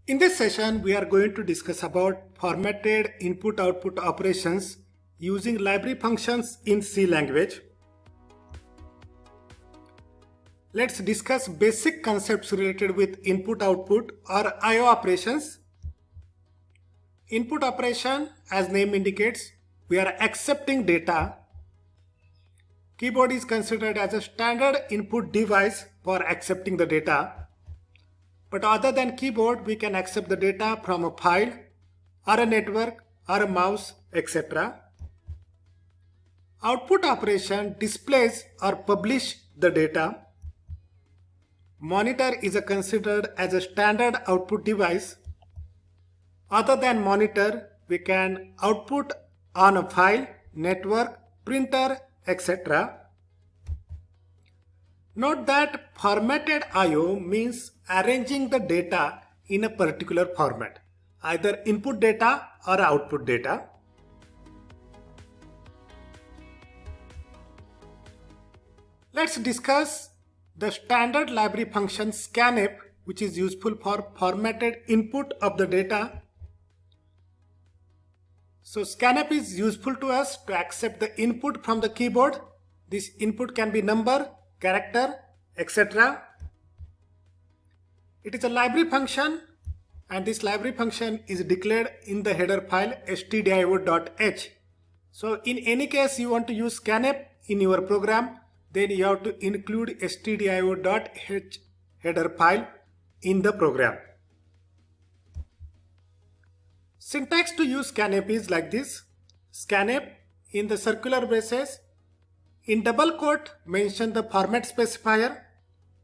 In this session, we are going to discuss about formatted input-output operations using library functions in C language. Let's discuss basic concepts related with input-output or I/O operations. Input operation, as name indicates, we are accepting data. Keyboard is considered as a standard input device for accepting the data. But other than keyboard, we can accept the data from a file or a network or a mouse, etc. Output operation displays or publish the data. Monitor is considered as a standard output device. Other than monitor, we can output on a file, network, printer, etc. Note that formatted I/O means arranging the data in a particular format, either input data or output data. Let's discuss the standard library function scanf, which is useful for formatted input of the data. So scanf is useful to us to accept the input from the keyboard. This input can be number, character, etc. It is a library function, and this library function is declared in the header file stdio.h. So in any case you want to use scanf in your program, then you have to include stdio.h header file in the program. Syntax to use scanf is like this. Scanf in the circular braces, in double quote mention the format specifier,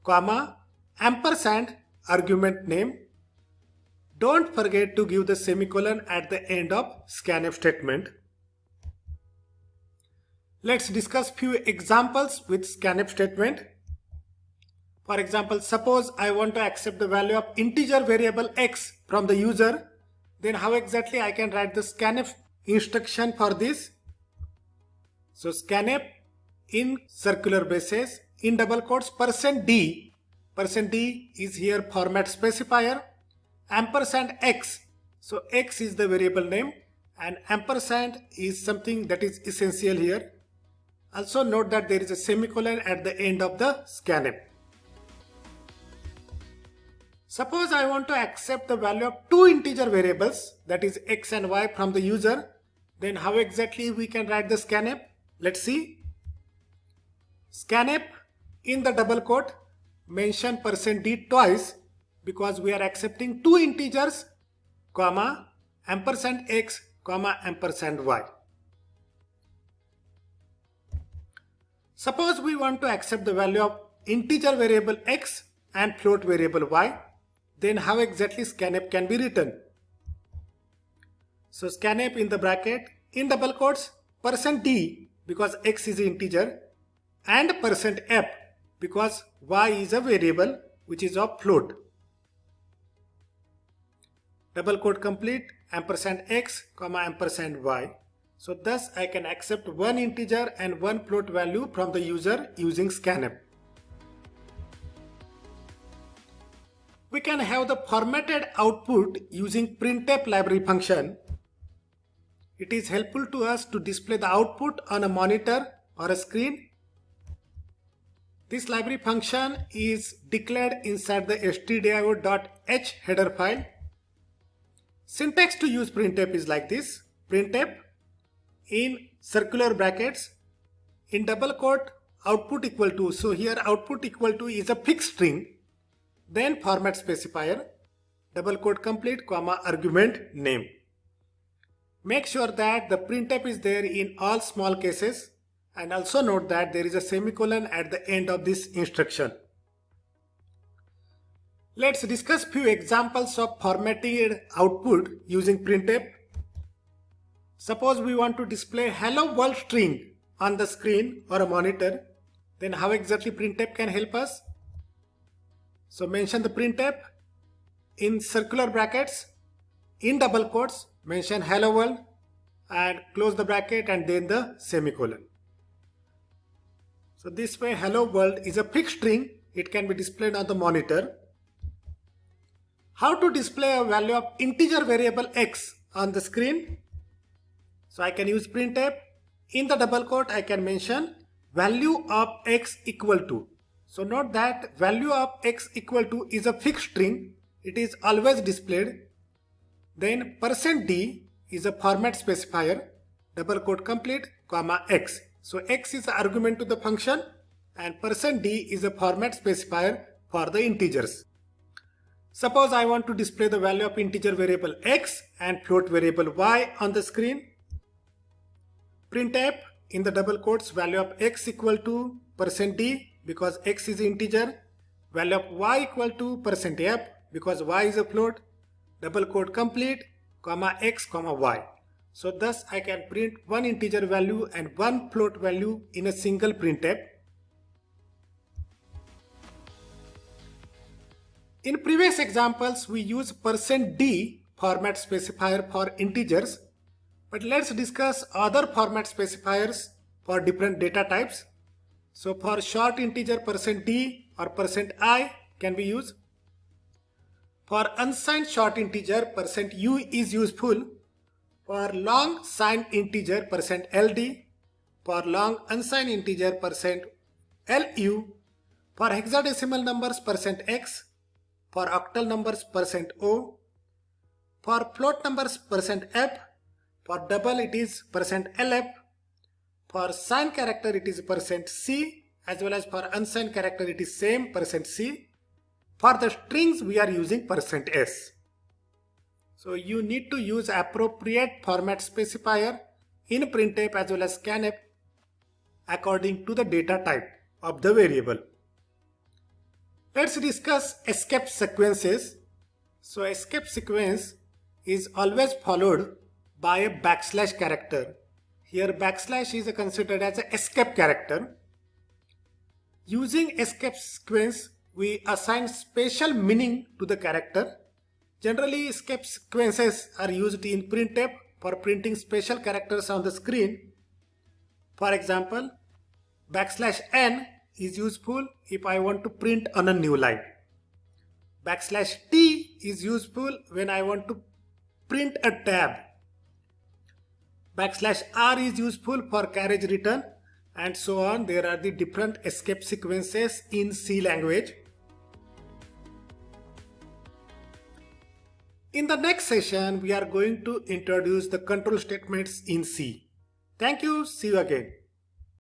comma, ampersand, argument name. Don't forget to give the semicolon at the end of scanf statement. Let's discuss few examples with scanf statement. For example, suppose I want to accept the value of integer variable x from the user, then how exactly I can write the scanf instruction for this? So scanf in circular braces, in double quotes, %d is here format specifier, ampersand x, so x is the variable name and ampersand is something that is essential here. Also note that there is a semicolon at the end of the scanf. Suppose I want to accept the value of two integer variables, that is x and y, from the user, then how exactly we can write the scanf? Let's see. Scanf in the double quote mention %d twice because we are accepting two integers, comma, ampersand x, comma, ampersand y. Suppose we want to accept the value of integer variable x and float variable y, then how exactly scanf can be written? So scanf in the bracket, in double quotes, %d because x is an integer and %f because y is a variable which is of float. Double quote complete, ampersand x, comma, ampersand y. So thus I can accept one integer and one float value from the user using scanf. We can have the formatted output using printf library function. It is helpful to us to display the output on a monitor or a screen. This library function is declared inside the stdio.h header file. Syntax to use printf is like this. Printf in circular brackets, in double quote, output equal to, so here output equal to is a fixed string, then format specifier, double quote complete, comma, argument name. Make sure that the printf is there in all small cases, and also note that there is a semicolon at the end of this instruction. Let's discuss few examples of formatted output using printf. Suppose we want to display hello world string on the screen or a monitor, then how exactly printf can help us? So mention the printf in circular brackets, in double quotes, mention hello world and close the bracket and then the semicolon. So this way hello world is a fixed string, it can be displayed on the monitor. How to display a value of integer variable x on the screen? So I can use printf. In the double quote I can mention value of x equal to. So note that value of x equal to is a fixed string. It is always displayed. Then %d is a format specifier, double quote complete, comma x. So x is the argument to the function and %d is a format specifier for the integers. Suppose I want to display the value of integer variable x and float variable y on the screen. Printf in the double quotes value of x equal to %d because x is integer, value of y equal to %f because y is a float, double quote complete, comma x, comma y. So thus I can print one integer value and one float value in a single printf. In previous examples we use %d format specifier for integers, but let's discuss other format specifiers for different data types. So for short integer %d or %i can be used. For unsigned short integer %u is useful. For long signed integer %ld. For long unsigned integer %lu. For hexadecimal numbers %x. For octal numbers %o. For float numbers %f. For double it is %lf. For signed character it is %c, as well as for unsigned character it is same %c. For the strings we are using %s. So you need to use appropriate format specifier in printf as well as scanf according to the data type of the variable. Let's discuss escape sequences. So escape sequence is always followed by a backslash character. Here backslash is considered as an escape character. Using escape sequence we assign special meaning to the character. Generally escape sequences are used in printf for printing special characters on the screen. For example, \n is useful if I want to print on a new line. \t is useful when I want to print a tab. \r is useful for carriage return, and so on. There are the different escape sequences in C language. In the next session, we are going to introduce the control statements in C. Thank you. See you again.